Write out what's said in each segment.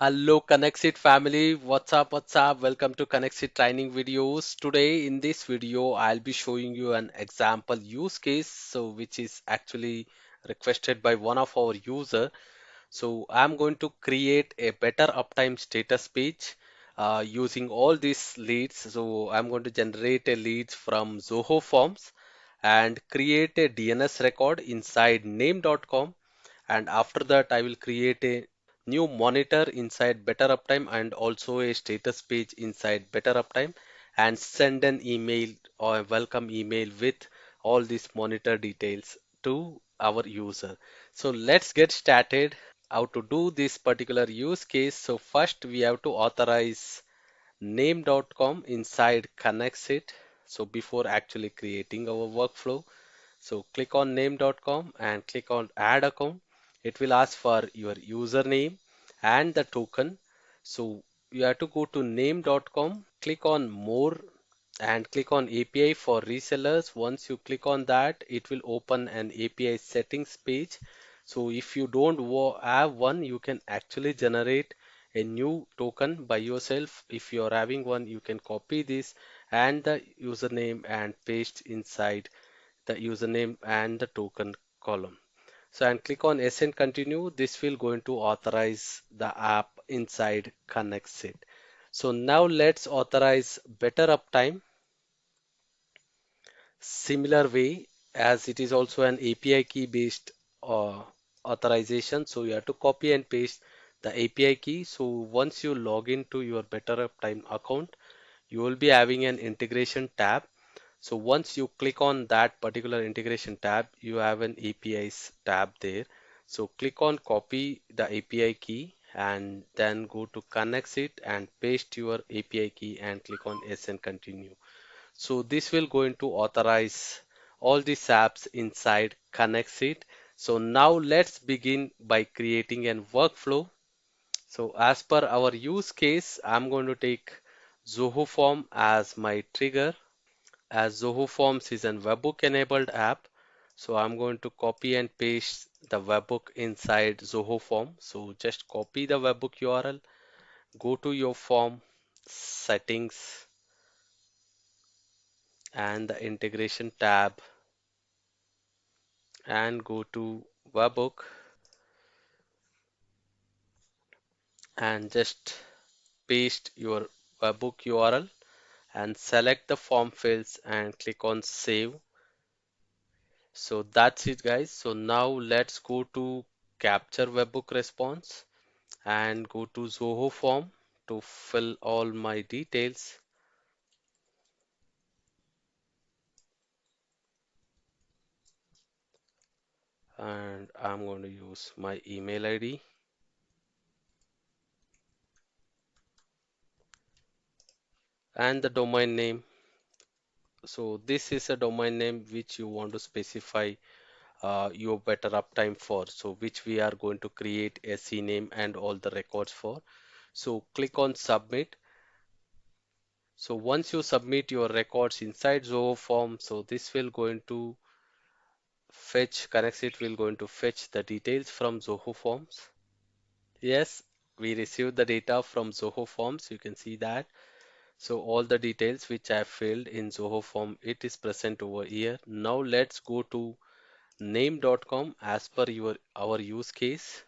Hello, KonnectzIT family. What's up? What's up? Welcome to KonnectzIT training videos. Today, in this video, I'll be showing you an example use case, which is actually requested by one of our user. So I'm going to create a better uptime status page using all these leads. So I'm going to generate a leads from Zoho Forms and create a DNS record inside name.com, and after that I will create a new monitor inside better uptime and also a status page inside better uptime and send an email or a welcome email with all these monitor details to our user. So let's get started how to do this particular use case. So first we have to authorize name.com inside KonnectzIT. So before actually creating our workflow, so click on name.com and click on add account. It will ask for your username and the token. So you have to go to name.com, click on more and click on API for resellers. Once you click on that, it will open an API settings page. So if you don't have one, you can actually generate a new token by yourself. If you're having one, you can copy this and the username and paste inside the username and the token column. So and click on yes and continue. This will going to authorize the app inside KonnectzIT. So now let's authorize better uptime similar way, as it is also an API key based authorization. So you have to copy and paste the API key. So once you log into your better uptime account, you will be having an integration tab. So once you click on that particular integration tab, you have an APIs tab there. So click on copy the API key and then go to KonnectzIT and paste your API key and click on yes and continue. So this will going to authorize all these apps inside KonnectzIT. So now let's begin by creating a workflow. So as per our use case, I'm going to take Zoho Form as my trigger, as Zoho Forms is an webhook enabled app. So I'm going to copy and paste the webhook inside Zoho Form. So just copy the webhook URL, go to your form settings and the integration tab and go to webhook and just paste your webhook URL and select the form fields and click on save. So that's it guys. So now let's go to capture webhook response and go to Zoho form to fill all my details. And I'm going to use my email ID and the domain name. So this is a domain name which you want to specify your better uptime for. So which we are going to create a CNAME and all the records for. So click on submit. So once you submit your records inside Zoho form, so this will going to fetch, KonnectzIT will going to fetch the details from Zoho forms. Yes, we received the data from Zoho Forms. You can see that. So all the details which I filled in Zoho Form, it is present over here. Now let's go to name.com as per our use case.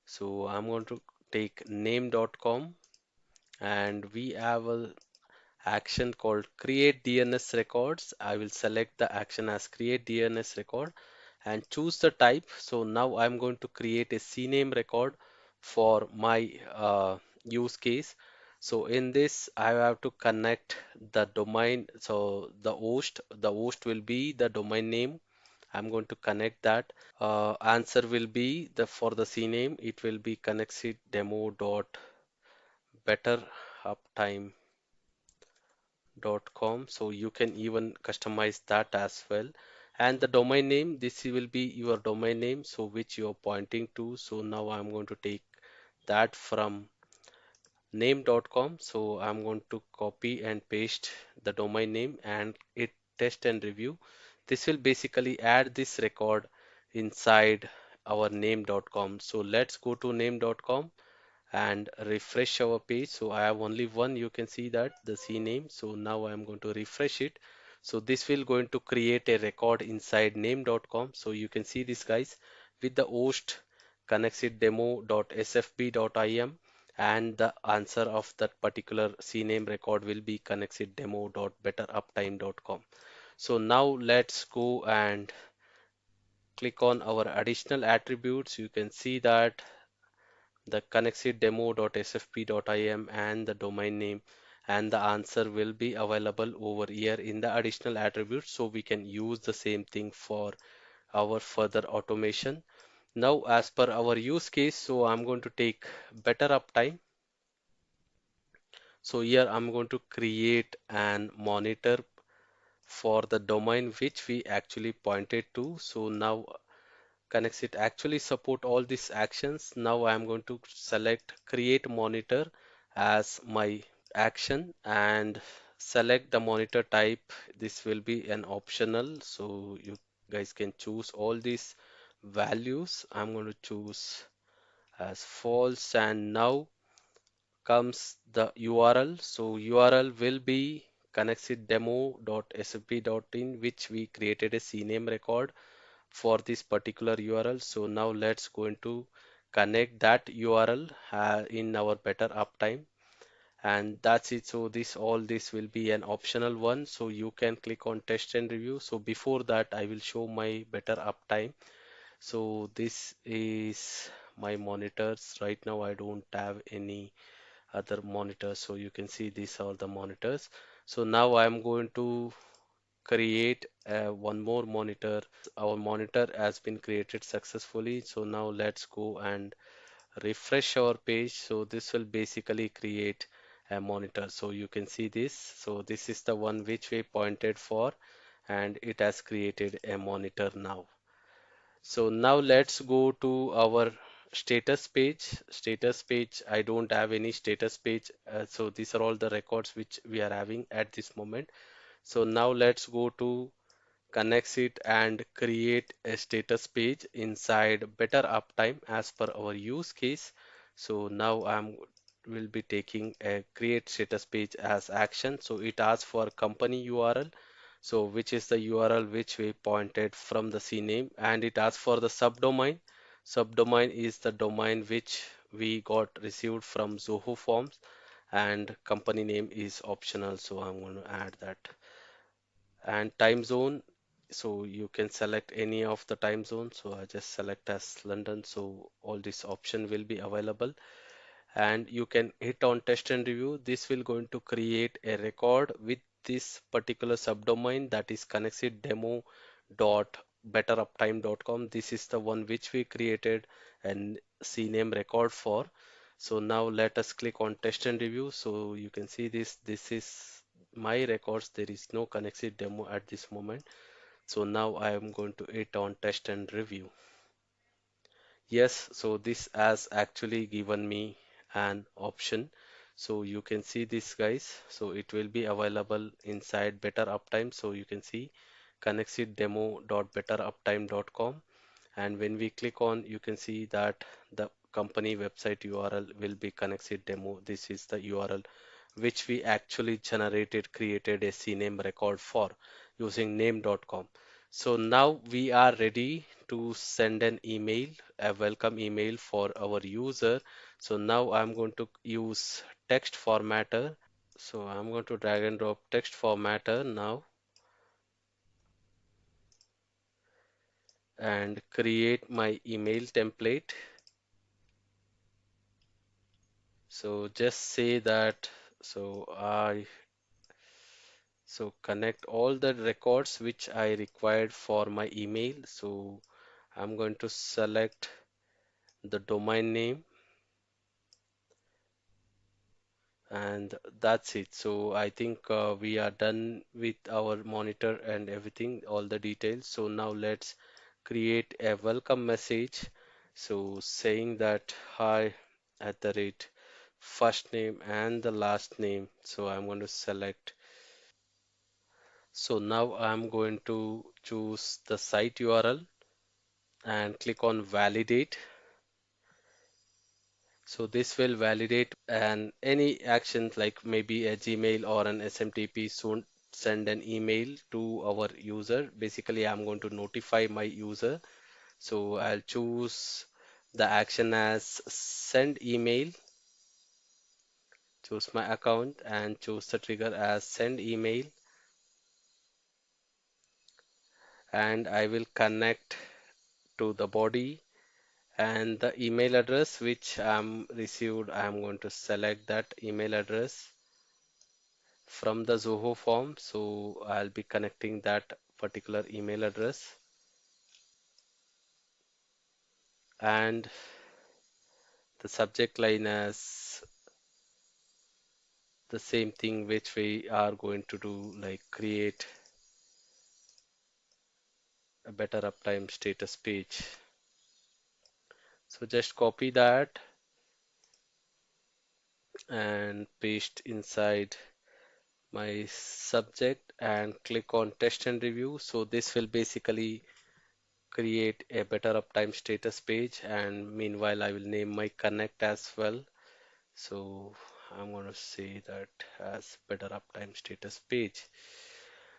So I'm going to take name.com and we have a action called create DNS records. I will select the action as create DNS record and choose the type. So now I'm going to create a CNAME record for my use case. So in this, I have to connect the domain. So the host will be the domain name. I'm going to connect that. Answer will be the for the CNAME. It will be KonnectzIT demo dot betteruptime.com. So you can even customize that as well. And the domain name, this will be your domain name, so which you're pointing to. So now I'm going to take that from name.com. So I'm going to copy and paste the domain name and it test and review. This will basically add this record inside our name.com. So let's go to name.com and refresh our page. So I have only one, you can see that the CNAME. So now I'm going to refresh it. So this will going to create a record inside name.com. So you can see this guys with the host KonnectzIT and the answer of that particular CNAME record will be KonnectzIT.betteruptime.com. So now let's go and click on our additional attributes. You can see that the KonnectzIT and the domain name and the answer will be available over here in the additional attributes, so we can use the same thing for our further automation. Now as per our use case, so I'm going to take better uptime. So here I'm going to create an monitor for the domain which we actually pointed to. So now KonnectzIT actually support all these actions. Now I'm going to select create monitor as my action and select the monitor type. This will be an optional, so you guys can choose all these values. I'm going to choose as false, and now comes the URL. So URL will be KonnectzIT which we created a CNAME record for this particular URL. So now let's go into connect that URL in our better uptime, and that's it. So this all this will be an optional one, so you can click on test and review. So before that I will show my better uptime. So this is my monitors. Right now I don't have any other monitors, so you can see these are the monitors. So now I'm going to create one more monitor. Our monitor has been created successfully. So now let's go and refresh our page. So this will basically create a monitor. So you can see this. So this is the one which we pointed for, and it has created a monitor now. So now let's go to our status page. Status page, I don't have any status page. So these are all the records which we are having at this moment. So now let's go to KonnectzIT and create a status page inside better uptime as per our use case. So now I'm will be taking a create status page as action. So it asks for company URL. So which is the URL which we pointed from the CNAME, and it asks for the subdomain. Subdomain is the domain which we got received from Zoho Forms, and company name is optional. So I'm going to add that. And time zone, so you can select any of the time zones. So I just select as London, so all this option will be available, and you can hit on test and review. This will going to create a record with this particular subdomain, that is KonnectzIT demo.betteruptime.com. This is the one which we created and CNAME record for. So now let us click on test and review. So you can see this is my records. There is no KonnectzIT demo at this moment. So now I am going to hit on test and review. Yes, so this has actually given me an option. So you can see this guys. So it will be available inside Better Uptime. So you can see KonnectzIT demo.betteruptime.com, and when we click on, you can see that the company website URL will be KonnectzIT demo. This is the URL which we actually created a CNAME record for using name.com. So now we are ready to send an email, a welcome email for our user. So now I'm going to use text formatter. So I'm going to drag and drop text formatter now and create my email template. So just say that, so I so connect all the records which I required for my email. So I'm going to select the domain name, and that's it. So I think we are done with our monitor and everything, all the details. So now let's create a welcome message. So saying that hi at the rate first name and the last name. So I'm going to select. So now I'm going to choose the site URL and click on validate. So this will validate and any actions like maybe a Gmail or an SMTP soon send an email to our user. Basically, I'm going to notify my user. So I'll choose the action as send email, choose my account and choose the trigger as send email, and I will connect to the body and the email address which I'm received. I'm going to select that email address from the Zoho form. So I'll be connecting that particular email address and the subject line as the same thing which we are going to do, like create a better uptime status page. So just copy that and paste inside my subject and click on test and review. So this will basically create a better uptime status page, and meanwhile I will name my connect as well. So I'm going to say that as better uptime status page.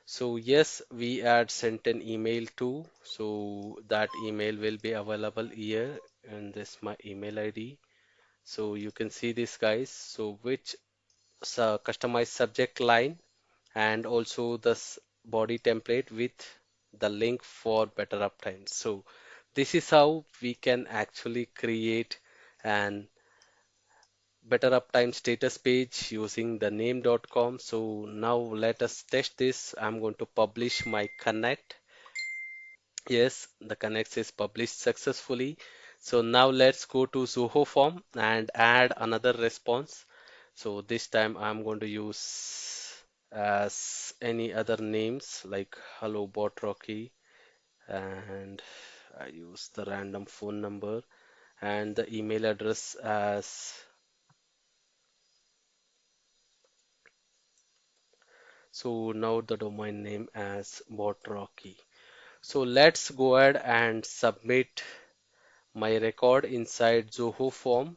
So yes, we had sent an email too. So that email will be available here, and this my email ID. So you can see this guys. So which customized subject line and also the body template with the link for better uptime. So this is how we can actually create an better uptime status page using the name.com. So now let us test this. I'm going to publish my connect. Yes, the connect is published successfully. So now let's go to Zoho form and add another response. So this time I'm going to use as any other names like hello bot Rocky, and I use the random phone number and the email address as, so now the domain name as bot Rocky. So let's go ahead and submit my record inside Zoho form.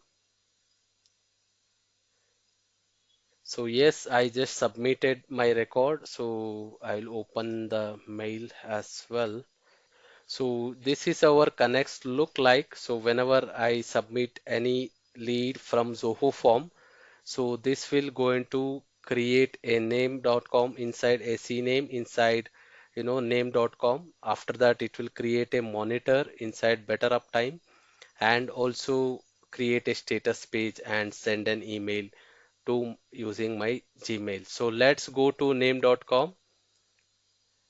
So yes, I just submitted my record. So I'll open the mail as well. So this is our connects look like. So whenever I submit any lead from Zoho form, so this will going to create a name.com inside a CNAME inside name.com. After that, it will create a monitor inside better uptime and also create a status page and send an email to using my Gmail. So let's go to name.com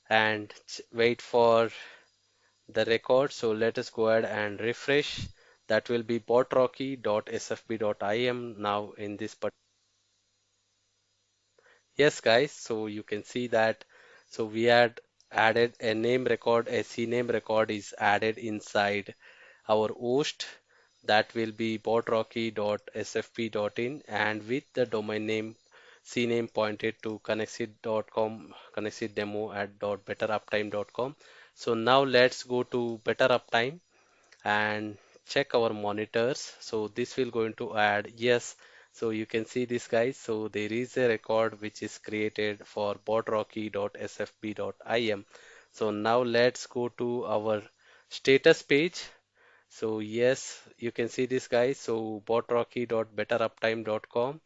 and wait for the record. So let us go ahead and refresh. That will be botrocky.sfp.im now in this. Yes, guys. So you can see that. So we had added a name record, a CNAME record is added inside our host. That will be botrocky.sfp.in and with the domain name CNAME pointed to KonnectzIT.com, KonnectzIT demo at .betteruptime.com. So now let's go to Better Uptime and check our monitors. So this will going to add yes. So you can see this guys. So there is a record which is created for botrocky.sfp.im. So now let's go to our status page. So yes, you can see this guys. So botrocky.betteruptime.com,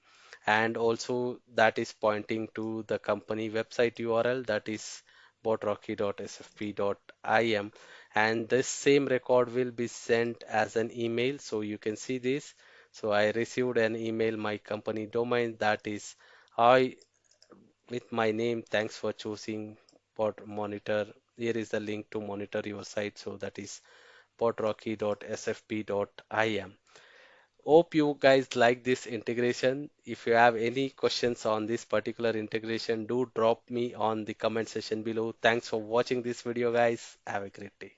and also that is pointing to the company website URL, that is botrocky.sfp.im, and this same record will be sent as an email. So you can see this. So I received an email, my company domain, that is I with my name. Thanks for choosing bot monitor. Here is the link to monitor your site. So that is botrocky.sfp.im. Hope you guys like this integration. If you have any questions on this particular integration, do drop me on the comment section below. Thanks for watching this video, guys. Have a great day.